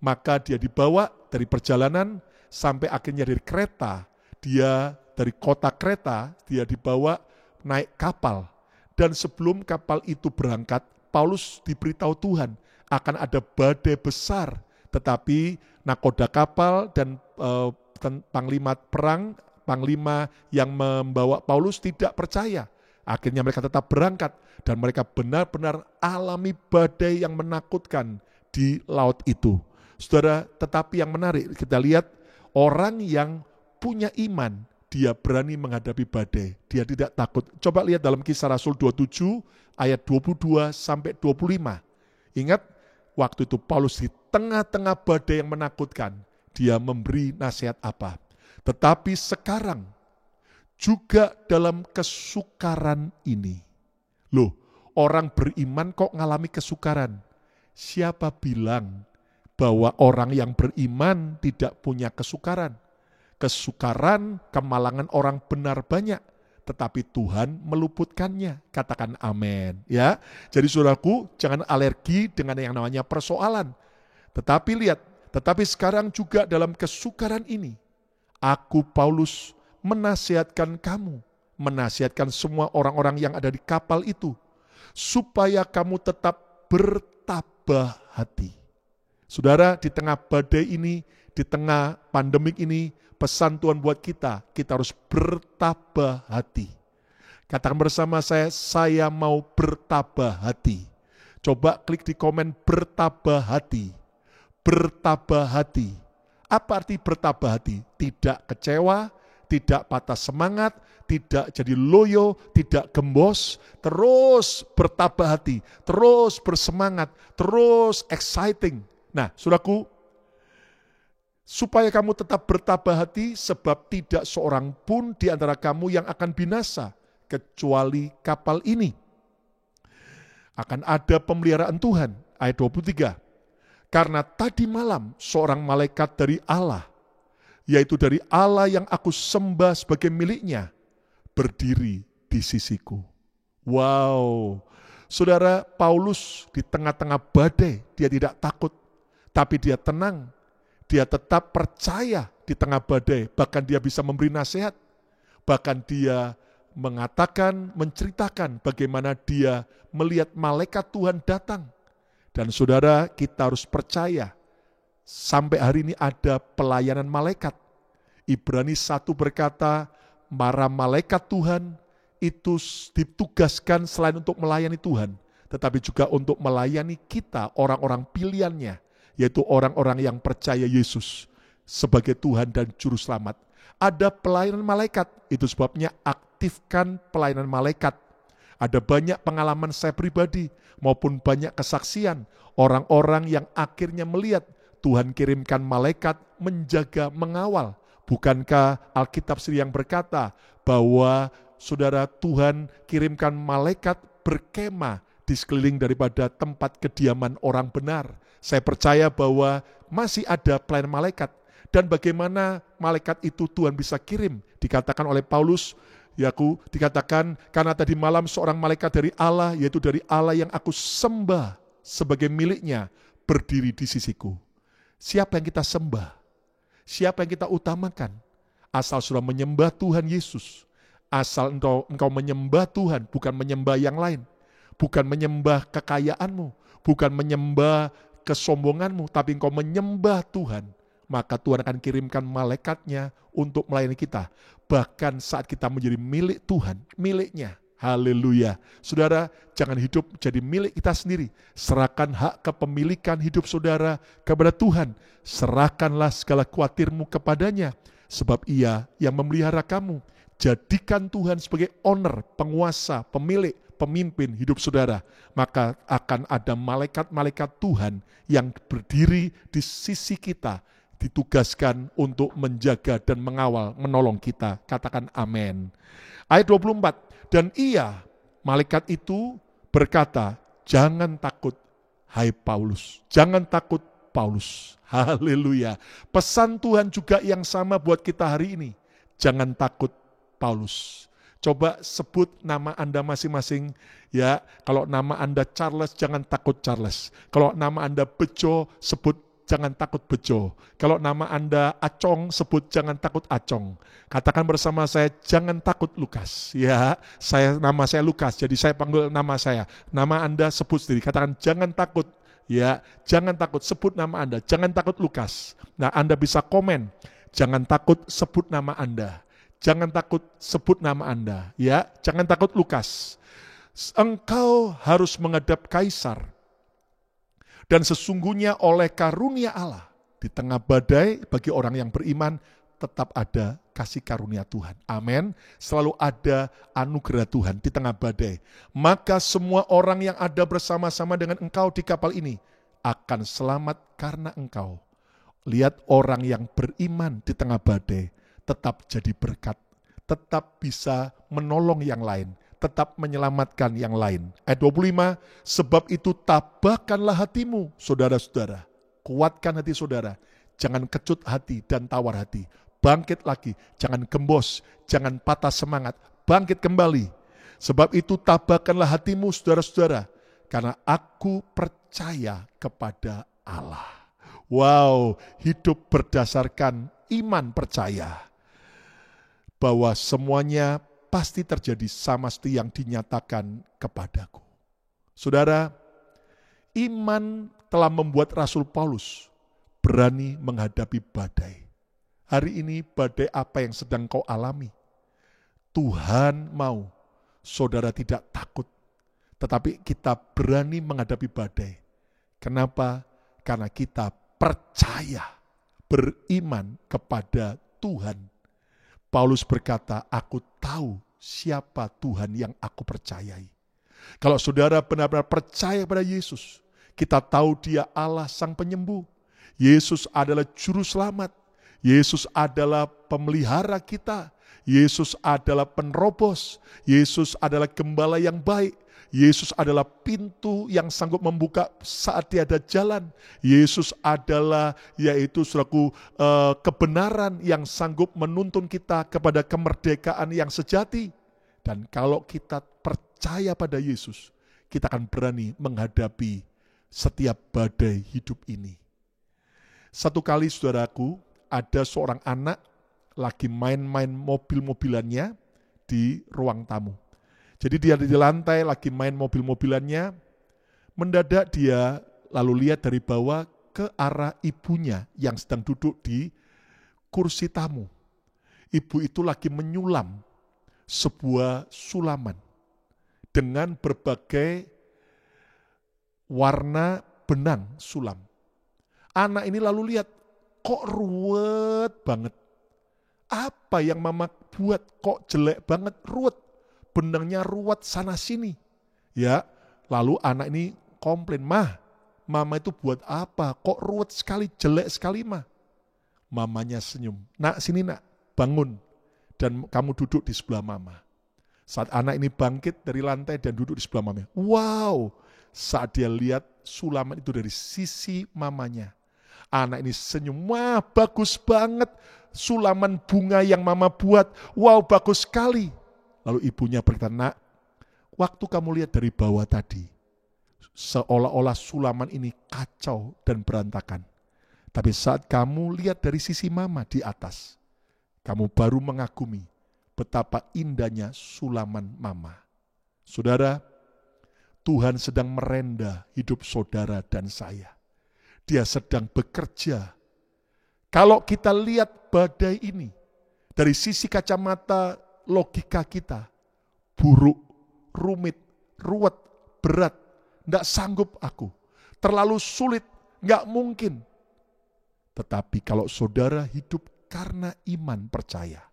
[SPEAKER 3] Maka dia dibawa dari perjalanan sampai akhirnya dari Kreta, dia dari kota Kreta, dia dibawa naik kapal. Dan sebelum kapal itu berangkat, Paulus diberitahu Tuhan akan ada badai besar. Tetapi nakoda kapal dan panglima perang, panglima yang membawa Paulus tidak percaya. Akhirnya mereka tetap berangkat dan mereka benar-benar alami badai yang menakutkan di laut itu. Saudara, tetapi yang menarik, kita lihat orang yang punya iman, dia berani menghadapi badai. Dia tidak takut. Coba lihat dalam Kisah Rasul 27 ayat 22 sampai 25. Ingat, waktu itu Paulus di tengah-tengah badai yang menakutkan, dia memberi nasihat apa? Tetapi sekarang juga dalam kesukaran ini. Loh, orang beriman kok ngalami kesukaran? Siapa bilang bahwa orang yang beriman tidak punya kesukaran? Kesukaran, kemalangan orang benar banyak, tetapi Tuhan meluputkannya. Katakan amin, ya. Jadi saudaraku, jangan alergi dengan yang namanya persoalan. Tetapi lihat, tetapi sekarang juga dalam kesukaran ini, aku Paulus menasihatkan kamu, menasihatkan semua orang-orang yang ada di kapal itu, supaya kamu tetap bertabah hati. Saudara, di tengah badai ini, di tengah pandemik ini, pesan Tuhan buat kita harus bertabah hati. Katakan bersama saya mau bertabah hati. Coba klik di komen bertabah hati. Bertabah hati. Apa arti bertabah hati? Tidak kecewa, tidak patah semangat, tidak jadi loyo, tidak gembos, terus bertabah hati, terus bersemangat, terus exciting. Nah, saudaraku, supaya kamu tetap bertabah hati, sebab tidak seorang pun di antara kamu yang akan binasa, kecuali kapal ini. Akan ada pemeliharaan Tuhan, ayat 23. Karena tadi malam seorang malaikat dari Allah, yaitu dari Allah yang aku sembah sebagai miliknya, berdiri di sisiku. Wow, Saudara, Paulus di tengah-tengah badai, dia tidak takut, tapi dia tenang. Dia tetap percaya di tengah badai, bahkan dia bisa memberi nasihat. Bahkan dia mengatakan, menceritakan bagaimana dia melihat malaikat Tuhan datang. Dan saudara, kita harus percaya, sampai hari ini ada pelayanan malaikat. Ibrani 1 berkata, para malaikat Tuhan itu ditugaskan selain untuk melayani Tuhan, tetapi juga untuk melayani kita, orang-orang pilihannya, yaitu orang-orang yang percaya Yesus sebagai Tuhan dan Juru Selamat. Ada pelayanan malaikat, itu sebabnya aktifkan pelayanan malaikat. Ada banyak pengalaman saya pribadi, maupun banyak kesaksian, orang-orang yang akhirnya melihat Tuhan kirimkan malaikat menjaga, mengawal. Bukankah Alkitab sendiri yang berkata bahwa saudara, Tuhan kirimkan malaikat berkemah di sekeliling daripada tempat kediaman orang benar. Saya percaya bahwa masih ada pelayanan malaikat. Dan bagaimana malaikat itu Tuhan bisa kirim? Dikatakan oleh Paulus, dikatakan, karena tadi malam seorang malaikat dari Allah, yaitu dari Allah yang aku sembah sebagai miliknya, berdiri di sisiku. Siapa yang kita sembah? Siapa yang kita utamakan? Asal sudah menyembah Tuhan Yesus, asal engkau menyembah Tuhan, bukan menyembah yang lain, bukan menyembah kekayaanmu, bukan menyembah kesombonganmu, tapi engkau menyembah Tuhan, maka Tuhan akan kirimkan malaikatnya untuk melayani kita. Bahkan saat kita menjadi milik Tuhan, miliknya. Haleluya. Saudara, jangan hidup jadi milik kita sendiri. Serahkan hak kepemilikan hidup saudara kepada Tuhan. Serahkanlah segala khawatirmu kepadanya, sebab Ia yang memelihara kamu. Jadikan Tuhan sebagai owner, penguasa, pemilik, pemimpin hidup saudara. Maka akan ada malaikat-malaikat Tuhan yang berdiri di sisi kita, ditugaskan untuk menjaga dan mengawal, menolong kita. Katakan amin. Ayat 24. Dan ia, malaikat itu berkata, jangan takut, hai Paulus. Jangan takut, Paulus. Haleluya. Pesan Tuhan juga yang sama buat kita hari ini. Jangan takut, Paulus. Coba sebut nama Anda masing-masing. Ya, kalau nama Anda Charles, jangan takut Charles. Kalau nama Anda Bejo, sebut jangan takut Bejo. Kalau nama Anda Acong, sebut jangan takut Acong. Katakan bersama saya, jangan takut Lukas. Ya, nama saya Lukas, jadi saya panggil nama saya. Nama Anda sebut sendiri, katakan jangan takut. Ya, jangan takut, sebut nama Anda. Jangan takut Lukas. Nah, Anda bisa komen, jangan takut, sebut nama Anda. Jangan takut, sebut nama Anda. Ya, jangan takut Lukas. Engkau harus menghadap Kaisar. Dan sesungguhnya oleh karunia Allah, di tengah badai bagi orang yang beriman, tetap ada kasih karunia Tuhan. Amin. Selalu ada anugerah Tuhan di tengah badai. Maka semua orang yang ada bersama-sama dengan engkau di kapal ini akan selamat karena engkau. Lihat, orang yang beriman di tengah badai tetap jadi berkat, tetap bisa menolong yang lain, tetap menyelamatkan yang lain. Ayat 25, sebab itu tabahkanlah hatimu, saudara-saudara. Kuatkan hati saudara, jangan kecut hati dan tawar hati. Bangkit lagi, jangan gembos, jangan patah semangat, bangkit kembali. Sebab itu tabahkanlah hatimu, saudara-saudara, karena aku percaya kepada Allah. Wow, hidup berdasarkan iman percaya bahwa semuanya pasti terjadi sama seperti yang dinyatakan kepadaku. Saudara, iman telah membuat Rasul Paulus berani menghadapi badai. Hari ini badai apa yang sedang kau alami? Tuhan mau saudara tidak takut, tetapi kita berani menghadapi badai. Kenapa? Karena kita percaya, beriman kepada Tuhan. Paulus berkata, aku tahu siapa Tuhan yang aku percayai. Kalau saudara benar-benar percaya pada Yesus, kita tahu Dia Allah Sang Penyembuh. Yesus adalah Juru Selamat. Yesus adalah pemelihara kita. Yesus adalah penerobos. Yesus adalah gembala yang baik. Yesus adalah pintu yang sanggup membuka saat tiada jalan. Yesus adalah yaitu suraku kebenaran yang sanggup menuntun kita kepada kemerdekaan yang sejati. Dan kalau kita percaya pada Yesus, kita akan berani menghadapi setiap badai hidup ini. Satu kali saudaraku, ada seorang anak lagi main-main mobil-mobilannya di ruang tamu. Jadi dia di lantai lagi main mobil-mobilannya, mendadak dia lalu lihat dari bawah ke arah ibunya yang sedang duduk di kursi tamu. Ibu itu lagi menyulam sebuah sulaman dengan berbagai warna benang sulam. Anak ini lalu lihat, kok ruwet banget. Apa yang mama buat kok jelek banget, ruwet. Benangnya ruwet sana sini. Ya, lalu anak ini komplain, mama itu buat apa? Kok ruwet sekali, jelek sekali mah. Mamanya senyum, nak sini nak, bangun. Dan kamu duduk di sebelah mama. Saat anak ini bangkit dari lantai dan duduk di sebelah mamanya. Wow, saat dia lihat sulaman itu dari sisi mamanya. Anak ini senyum, wah bagus banget. Sulaman bunga yang mama buat, wow bagus sekali. Lalu ibunya berkata, nak, waktu kamu lihat dari bawah tadi, seolah-olah sulaman ini kacau dan berantakan. Tapi saat kamu lihat dari sisi mama di atas, kamu baru mengagumi betapa indahnya sulaman mama. Saudara, Tuhan sedang merenda hidup saudara dan saya. Dia sedang bekerja. Kalau kita lihat badai ini dari sisi kacamata logika kita, buruk, rumit, ruwet, berat, tidak sanggup aku, terlalu sulit, nggak mungkin. Tetapi kalau saudara hidup karena iman percaya,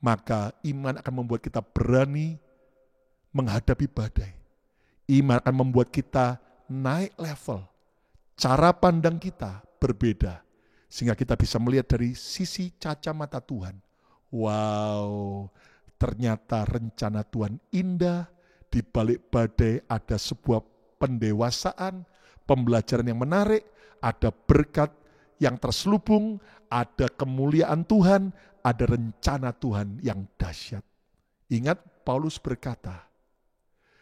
[SPEAKER 3] maka iman akan membuat kita berani menghadapi badai. Iman akan membuat kita naik level. Cara pandang kita berbeda. Sehingga kita bisa melihat dari sisi kacamata Tuhan. Wow, ternyata rencana Tuhan indah. Di balik badai ada sebuah pendewasaan, pembelajaran yang menarik, ada berkat yang terselubung, ada kemuliaan Tuhan, ada rencana Tuhan yang dahsyat. Ingat Paulus berkata,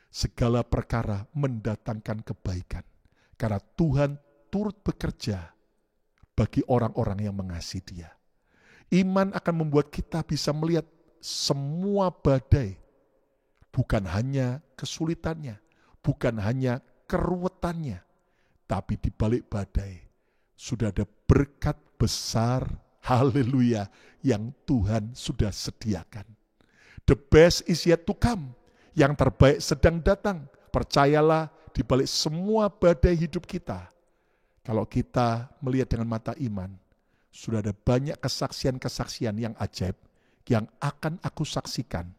[SPEAKER 3] segala perkara mendatangkan kebaikan. Karena Tuhan turut bekerja bagi orang-orang yang mengasihi Dia. Iman akan membuat kita bisa melihat semua badai, bukan hanya kesulitannya, bukan hanya keruwetannya, tapi di balik badai sudah ada berkat besar, haleluya, yang Tuhan sudah sediakan. The best is yet to come. Yang terbaik sedang datang. Percayalah, di balik semua badai hidup kita, kalau kita melihat dengan mata iman, sudah ada banyak kesaksian-kesaksian yang ajaib yang akan aku saksikan.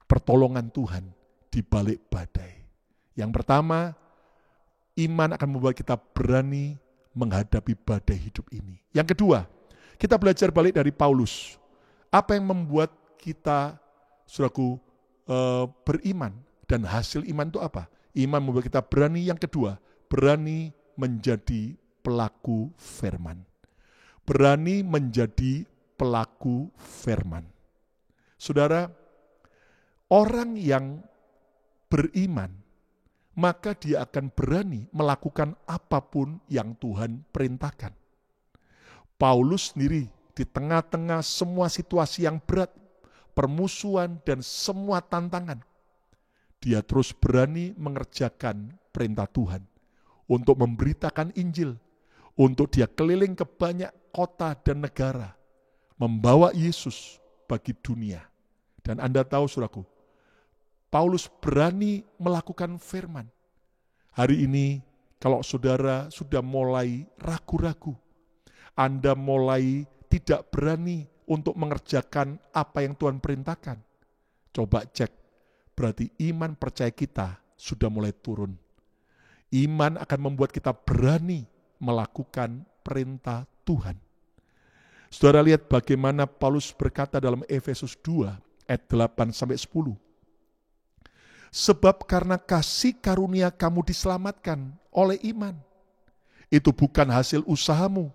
[SPEAKER 3] Pertolongan Tuhan di balik badai. Yang pertama, iman akan membuat kita berani menghadapi badai hidup ini. Yang kedua, kita belajar balik dari Paulus. Apa yang membuat kita, saudaraku, beriman? Dan hasil iman itu apa? Iman membuat kita berani. Yang kedua, berani menjadi pelaku firman. Berani menjadi pelaku firman. Saudara, orang yang beriman, maka dia akan berani melakukan apapun yang Tuhan perintahkan. Paulus sendiri di tengah-tengah semua situasi yang berat, permusuhan dan semua tantangan, dia terus berani mengerjakan perintah Tuhan untuk memberitakan Injil, untuk dia keliling ke banyak kota dan negara, membawa Yesus bagi dunia. Dan Anda tahu, saudaraku, Paulus berani melakukan firman. Hari ini, kalau saudara sudah mulai ragu-ragu, Anda mulai tidak berani untuk mengerjakan apa yang Tuhan perintahkan, coba cek, berarti iman percaya kita sudah mulai turun. Iman akan membuat kita berani melakukan perintah Tuhan. Saudara lihat bagaimana Paulus berkata dalam Efesus 2 ayat 8-10. Sebab karena kasih karunia kamu diselamatkan oleh iman. Itu bukan hasil usahamu,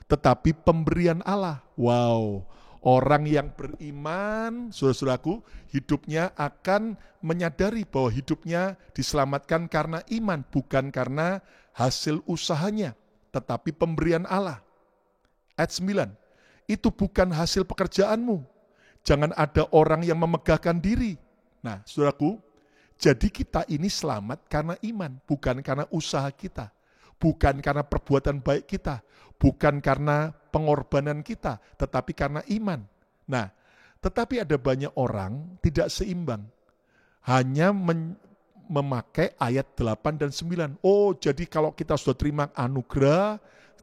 [SPEAKER 3] tetapi pemberian Allah. Wow, Orang yang beriman, saudara-saudaraku, hidupnya akan menyadari bahwa hidupnya diselamatkan karena iman, bukan karena hasil usahanya, tetapi pemberian Allah. Ayat 9, itu bukan hasil pekerjaanmu. Jangan ada orang yang memegahkan diri. Nah, saudaraku, jadi kita ini selamat karena iman, bukan karena usaha kita, bukan karena perbuatan baik kita, bukan karena pengorbanan kita, tetapi karena iman. Nah, tetapi ada banyak orang tidak seimbang, hanya memakai ayat 8 dan 9. Oh, jadi kalau kita sudah terima anugerah,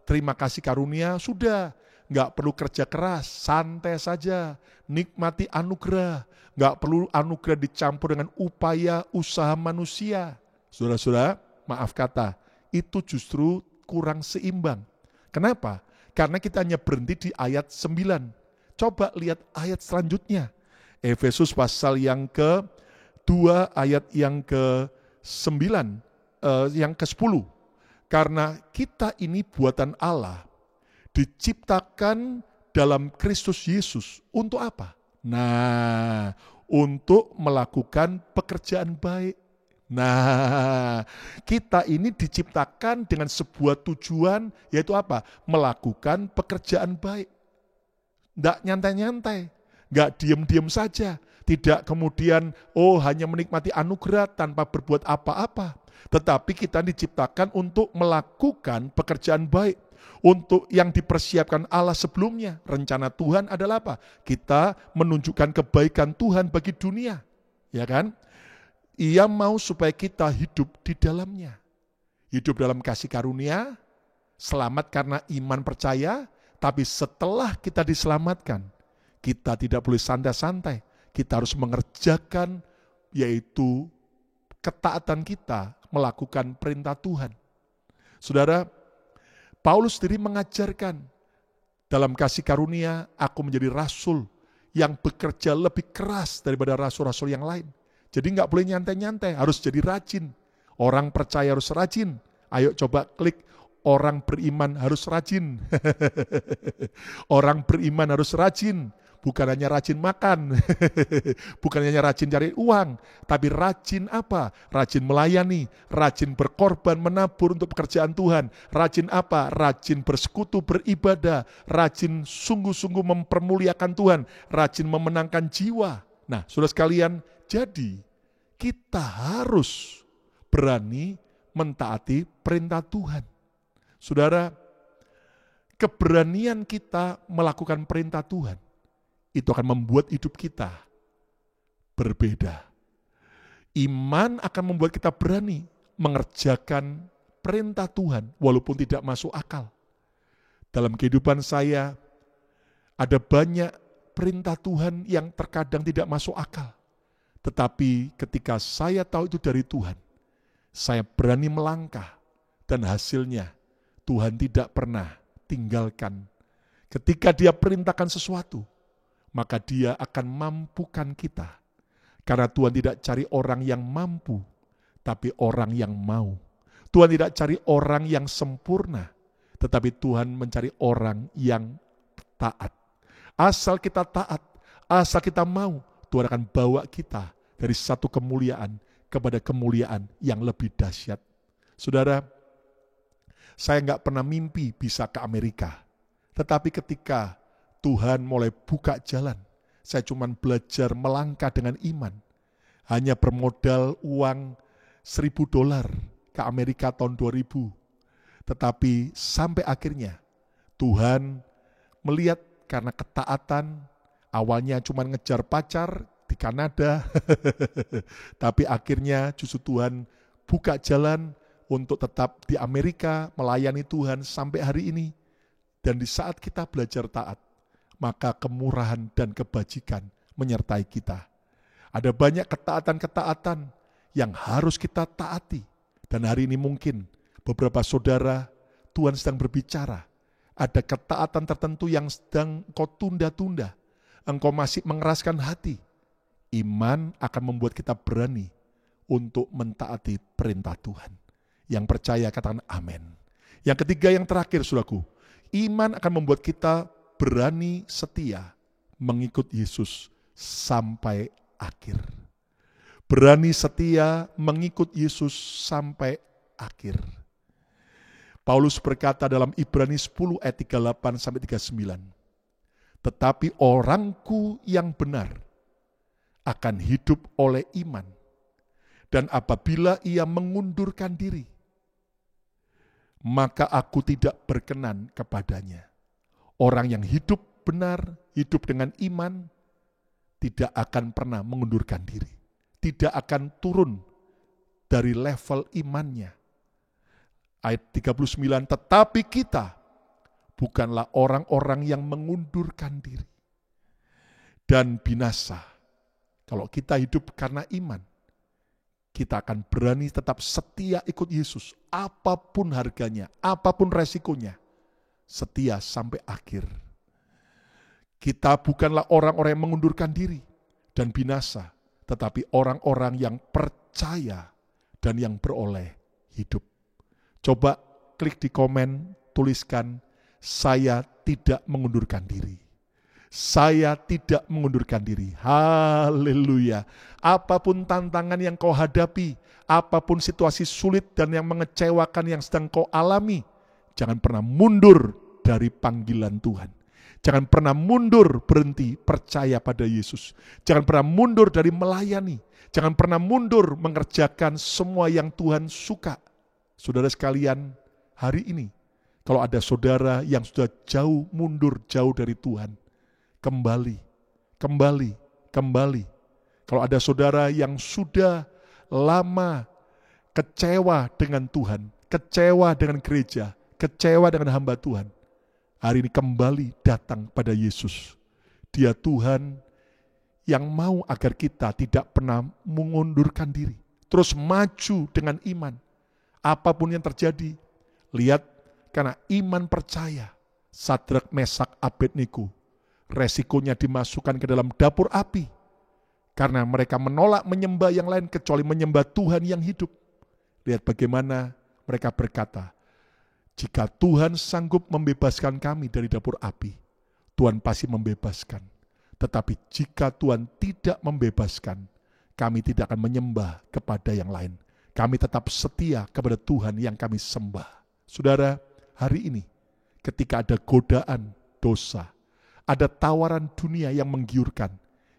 [SPEAKER 3] terima kasih karunia, sudah, nggak perlu kerja keras, santai saja, nikmati anugerah, nggak perlu anugerah dicampur dengan upaya usaha manusia. Saudara-saudara, maaf kata, itu justru kurang seimbang. Kenapa? Karena kita hanya berhenti di ayat 9. Coba lihat ayat selanjutnya. Efesus pasal yang ke-2 ayat yang ke-9, yang ke-10. Karena kita ini buatan Allah, diciptakan dalam Kristus Yesus. Untuk apa? Nah, untuk melakukan pekerjaan baik. Nah, kita ini diciptakan dengan sebuah tujuan, yaitu apa? Melakukan pekerjaan baik. Nggak nyantai-nyantai, nggak diem-diem saja, tidak kemudian hanya menikmati anugerah tanpa berbuat apa-apa. Tetapi kita diciptakan untuk melakukan pekerjaan baik, untuk yang dipersiapkan Allah sebelumnya. Rencana Tuhan adalah apa? Kita menunjukkan kebaikan Tuhan bagi dunia, ya kan? Ia mau supaya kita hidup di dalamnya. Hidup dalam kasih karunia, selamat karena iman percaya, tapi setelah kita diselamatkan, kita tidak boleh santai-santai. Kita harus mengerjakan, yaitu ketaatan kita melakukan perintah Tuhan. Saudara, Paulus sendiri mengajarkan, dalam kasih karunia, aku menjadi rasul yang bekerja lebih keras daripada rasul-rasul yang lain. Jadi nggak boleh nyantai-nyantai, harus jadi rajin. Orang percaya harus rajin. Ayo coba klik, orang beriman harus rajin. Orang beriman harus rajin. Bukan hanya rajin makan, bukan hanya rajin cari uang, tapi rajin apa? Rajin melayani, rajin berkorban, menabur untuk pekerjaan Tuhan. Rajin apa? Rajin bersekutu, beribadah, rajin sungguh-sungguh mempermuliakan Tuhan, rajin memenangkan jiwa. Nah, saudara sekalian, jadi kita harus berani mentaati perintah Tuhan. Saudara, keberanian kita melakukan perintah Tuhan, itu akan membuat hidup kita berbeda. Iman akan membuat kita berani mengerjakan perintah Tuhan walaupun tidak masuk akal. Dalam kehidupan saya, ada banyak perintah Tuhan yang terkadang tidak masuk akal. Tetapi ketika saya tahu itu dari Tuhan, saya berani melangkah, dan hasilnya Tuhan tidak pernah tinggalkan. Ketika Dia perintahkan sesuatu, maka Dia akan mampukan kita. Karena Tuhan tidak cari orang yang mampu, tapi orang yang mau. Tuhan tidak cari orang yang sempurna, tetapi Tuhan mencari orang yang taat. Asal kita taat, asal kita mau, Tuhan akan bawa kita dari satu kemuliaan kepada kemuliaan yang lebih dahsyat. Saudara, saya nggak pernah mimpi bisa ke Amerika. Tetapi ketika Tuhan mulai buka jalan, saya cuma belajar melangkah dengan iman. Hanya bermodal uang $1.000 ke Amerika tahun 2000. Tetapi sampai akhirnya Tuhan melihat karena ketaatan, awalnya cuma ngejar pacar di Kanada, tapi akhirnya justru Tuhan buka jalan untuk tetap di Amerika melayani Tuhan sampai hari ini. Dan di saat kita belajar taat, maka kemurahan dan kebajikan menyertai kita. Ada banyak ketaatan-ketaatan yang harus kita taati. Dan hari ini mungkin beberapa saudara, Tuhan sedang berbicara. Ada ketaatan tertentu yang sedang engkau tunda-tunda. Engkau masih mengeraskan hati. Iman akan membuat kita berani untuk mentaati perintah Tuhan. Yang percaya katakan amin. Yang ketiga, yang terakhir saudaraku, iman akan membuat kita berani setia mengikut Yesus sampai akhir. Berani setia mengikut Yesus sampai akhir. Paulus berkata dalam Ibrani 10 ayat 38-39, tetapi orangku yang benar akan hidup oleh iman, dan apabila ia mengundurkan diri, maka aku tidak berkenan kepadanya. Orang yang hidup benar, hidup dengan iman, tidak akan pernah mengundurkan diri. Tidak akan turun dari level imannya. Ayat 39, tetapi kita bukanlah orang-orang yang mengundurkan diri dan binasa. Kalau kita hidup karena iman, kita akan berani tetap setia ikut Yesus. Apapun harganya, apapun resikonya, setia sampai akhir. Kita bukanlah orang-orang yang mengundurkan diri dan binasa, tetapi orang-orang yang percaya dan yang beroleh hidup. Coba klik di komen, tuliskan, saya tidak mengundurkan diri. Saya tidak mengundurkan diri. Haleluya. Apapun tantangan yang kau hadapi, apapun situasi sulit dan yang mengecewakan yang sedang kau alami, jangan pernah mundur dari panggilan Tuhan. Jangan pernah mundur berhenti percaya pada Yesus. Jangan pernah mundur dari melayani. Jangan pernah mundur mengerjakan semua yang Tuhan suka. Saudara sekalian, hari ini, kalau ada saudara yang sudah jauh mundur, jauh dari Tuhan, kembali. Kalau ada saudara yang sudah lama kecewa dengan Tuhan, kecewa dengan gereja, kecewa dengan hamba Tuhan, hari ini kembali datang pada Yesus. Dia Tuhan yang mau agar kita tidak pernah mengundurkan diri, terus maju dengan iman. Apapun yang terjadi, lihat, karena iman percaya, Sadrak, Mesak, Abednego, resikonya dimasukkan ke dalam dapur api, karena mereka menolak menyembah yang lain kecuali menyembah Tuhan yang hidup. Lihat bagaimana mereka berkata, jika Tuhan sanggup membebaskan kami dari dapur api, Tuhan pasti membebaskan. Tetapi jika Tuhan tidak membebaskan, kami tidak akan menyembah kepada yang lain. Kami tetap setia kepada Tuhan yang kami sembah. Saudara, hari ini ketika ada godaan dosa, ada tawaran dunia yang menggiurkan,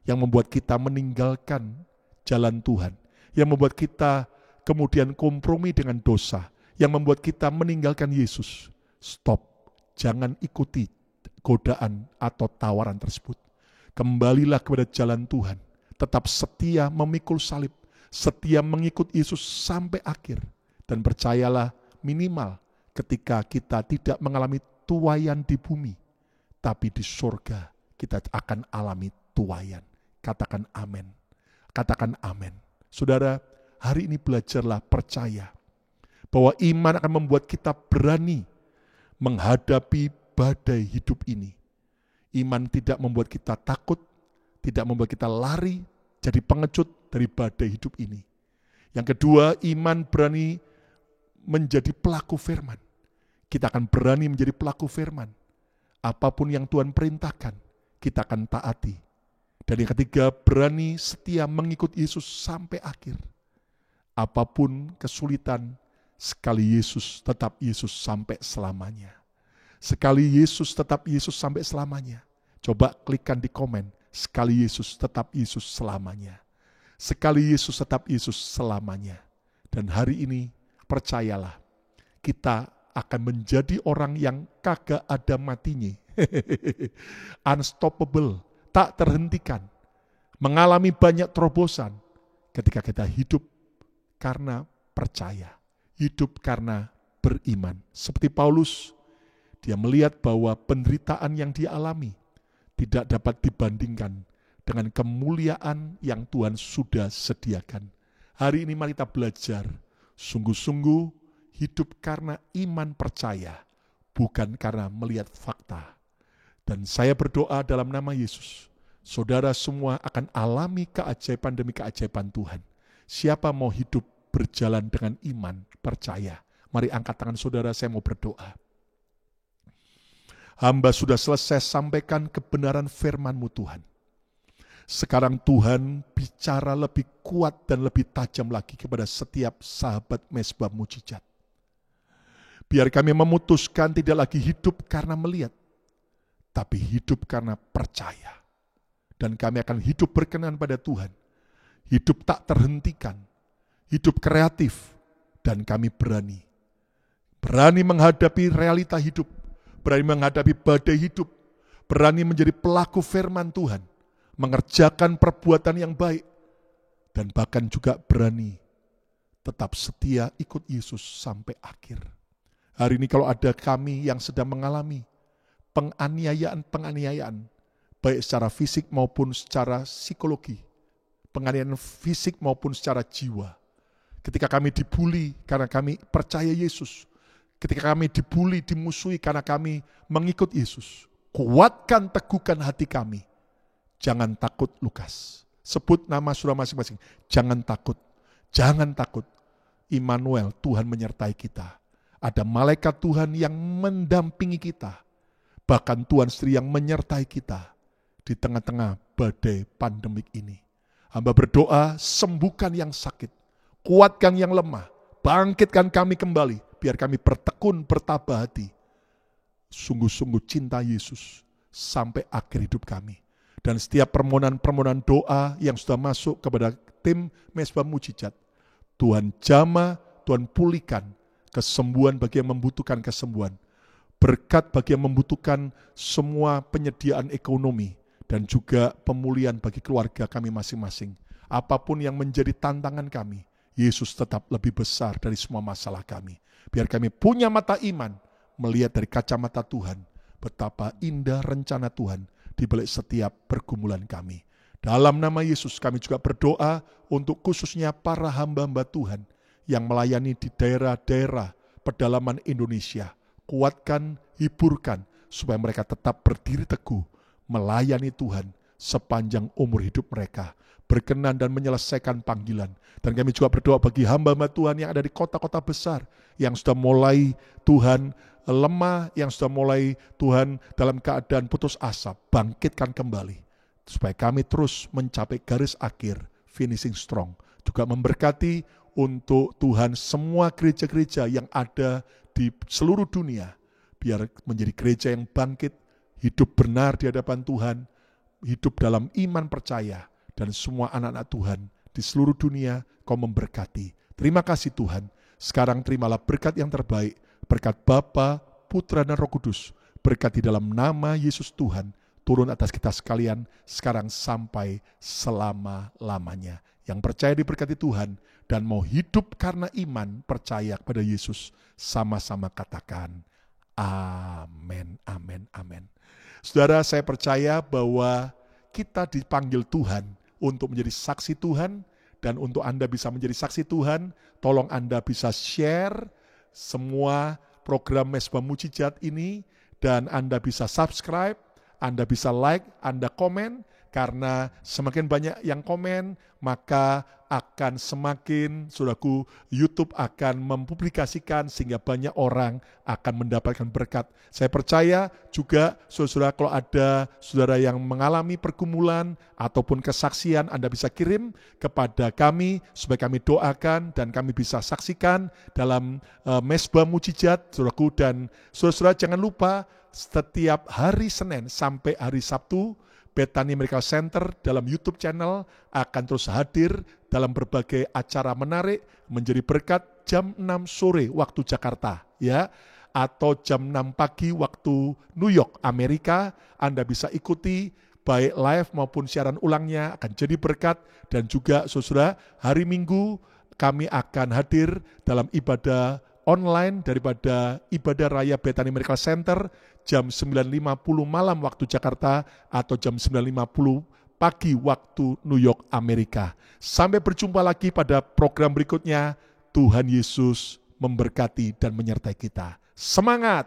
[SPEAKER 3] yang membuat kita meninggalkan jalan Tuhan, yang membuat kita kemudian kompromi dengan dosa, yang membuat kita meninggalkan Yesus. Stop, jangan ikuti godaan atau tawaran tersebut. Kembalilah kepada jalan Tuhan, tetap setia memikul salib, setia mengikut Yesus sampai akhir. Dan percayalah, minimal ketika kita tidak mengalami tuaian di bumi, tapi di surga kita akan alami tuaian. Katakan amin. Katakan amin. Saudara, hari ini belajarlah percaya bahwa iman akan membuat kita berani menghadapi badai hidup ini. Iman tidak membuat kita takut, tidak membuat kita lari, jadi pengecut dari badai hidup ini. Yang kedua, iman berani menjadi pelaku firman. Kita akan berani menjadi pelaku firman. Apapun yang Tuhan perintahkan, kita akan taati. Dan yang ketiga, berani setia mengikut Yesus sampai akhir. Apapun kesulitan, sekali Yesus tetap Yesus sampai selamanya. Sekali Yesus tetap Yesus sampai selamanya. Coba klikkan di komen, sekali Yesus tetap Yesus selamanya. Sekali Yesus tetap Yesus selamanya. Dan hari ini, percayalah, kita akan menjadi orang yang kagak ada matinya. Unstoppable, tak terhentikan. Mengalami banyak terobosan ketika kita hidup karena percaya. Hidup karena beriman. Seperti Paulus, dia melihat bahwa penderitaan yang dia alami tidak dapat dibandingkan dengan kemuliaan yang Tuhan sudah sediakan. Hari ini mari kita belajar sungguh-sungguh hidup karena iman percaya, bukan karena melihat fakta. Dan saya berdoa dalam nama Yesus, saudara semua akan alami keajaiban demi keajaiban Tuhan. Siapa mau hidup berjalan dengan iman percaya? Mari angkat tangan saudara, saya mau berdoa. Hamba sudah selesai sampaikan kebenaran firman-Mu Tuhan. Sekarang Tuhan bicara lebih kuat dan lebih tajam lagi kepada setiap sahabat Mezbah Mujizat. Biar kami memutuskan tidak lagi hidup karena melihat, tapi hidup karena percaya. Dan kami akan hidup berkenan pada Tuhan. Hidup tak terhentikan, hidup kreatif, dan kami berani. Berani menghadapi realita hidup, berani menghadapi badai hidup, berani menjadi pelaku firman Tuhan, mengerjakan perbuatan yang baik, dan bahkan juga berani tetap setia ikut Yesus sampai akhir. Hari ini kalau ada kami yang sedang mengalami penganiayaan, baik secara fisik maupun secara psikologi, penganiayaan fisik maupun secara jiwa, ketika kami dibully karena kami percaya Yesus, ketika kami dibully, dimusuhi karena kami mengikut Yesus, kuatkan, teguhkan hati kami. Jangan takut, Lukas. Sebut nama surah masing-masing. Jangan takut. Jangan takut. Immanuel, Tuhan menyertai kita. Ada malaikat Tuhan yang mendampingi kita. Bahkan Tuhan sendiri yang menyertai kita di tengah-tengah badai pandemik ini. Hamba berdoa, sembuhkan yang sakit. Kuatkan yang lemah. Bangkitkan kami kembali. Biar kami bertekun, bertabah hati. Sungguh-sungguh cinta Yesus sampai akhir hidup kami. Dan setiap permohonan-permohonan doa yang sudah masuk kepada tim Mezbah Mujizat, Tuhan jamah, Tuhan pulihkan kesembuhan bagi yang membutuhkan kesembuhan, berkat bagi yang membutuhkan semua penyediaan ekonomi, dan juga pemulihan bagi keluarga kami masing-masing. Apapun yang menjadi tantangan kami, Yesus tetap lebih besar dari semua masalah kami. Biar kami punya mata iman, melihat dari kacamata Tuhan, betapa indah rencana Tuhan di balik setiap pergumulan kami. Dalam nama Yesus kami juga berdoa untuk khususnya para hamba-hamba Tuhan yang melayani di daerah-daerah pedalaman Indonesia. Kuatkan, hiburkan, supaya mereka tetap berdiri teguh, melayani Tuhan sepanjang umur hidup mereka, berkenan dan menyelesaikan panggilan. Dan kami juga berdoa bagi hamba-hamba Tuhan yang ada di kota-kota besar, yang sudah mulai Tuhan lemah, yang sudah mulai Tuhan dalam keadaan putus asa, bangkitkan kembali, supaya kami terus mencapai garis akhir, finishing strong. Juga memberkati untuk Tuhan semua gereja-gereja yang ada di seluruh dunia, biar menjadi gereja yang bangkit, hidup benar di hadapan Tuhan, hidup dalam iman percaya, dan semua anak-anak Tuhan di seluruh dunia Kau memberkati. Terima kasih Tuhan. Sekarang terimalah berkat yang terbaik, berkat Bapa, Putra, dan Roh Kudus, berkat di dalam nama Yesus Tuhan, turun atas kita sekalian, sekarang sampai selama-lamanya. Yang percaya diberkati Tuhan, dan mau hidup karena iman, percaya kepada Yesus, sama-sama katakan, amin, amin, amin. Saudara, saya percaya bahwa kita dipanggil Tuhan untuk menjadi saksi Tuhan, dan untuk Anda bisa menjadi saksi Tuhan, tolong Anda bisa share semua program Mezbah Mujizat ini, dan Anda bisa subscribe, Anda bisa like, Anda komen, karena semakin banyak yang komen, maka akan semakin, saudaraku, YouTube akan mempublikasikan sehingga banyak orang akan mendapatkan berkat. Saya percaya juga, saudara, kalau ada saudara yang mengalami pergumulan ataupun kesaksian, Anda bisa kirim kepada kami supaya kami doakan dan kami bisa saksikan dalam Mezbah Mujizat, saudaraku. Dan saudara-saudara jangan lupa, setiap hari Senin sampai hari Sabtu, Bethany Miracle Center dalam YouTube channel akan terus hadir dalam berbagai acara menarik, menjadi berkat jam 6 sore waktu Jakarta, ya, atau jam 6 pagi waktu New York, Amerika. Anda bisa ikuti baik live maupun siaran ulangnya, akan jadi berkat. Dan juga saudara, hari Minggu kami akan hadir dalam ibadah online daripada ibadah raya Bethany Miracle Center jam 9.50 malam waktu Jakarta atau jam 9.50 pagi waktu New York, Amerika. Sampai berjumpa lagi pada program berikutnya. Tuhan Yesus memberkati dan menyertai kita. Semangat!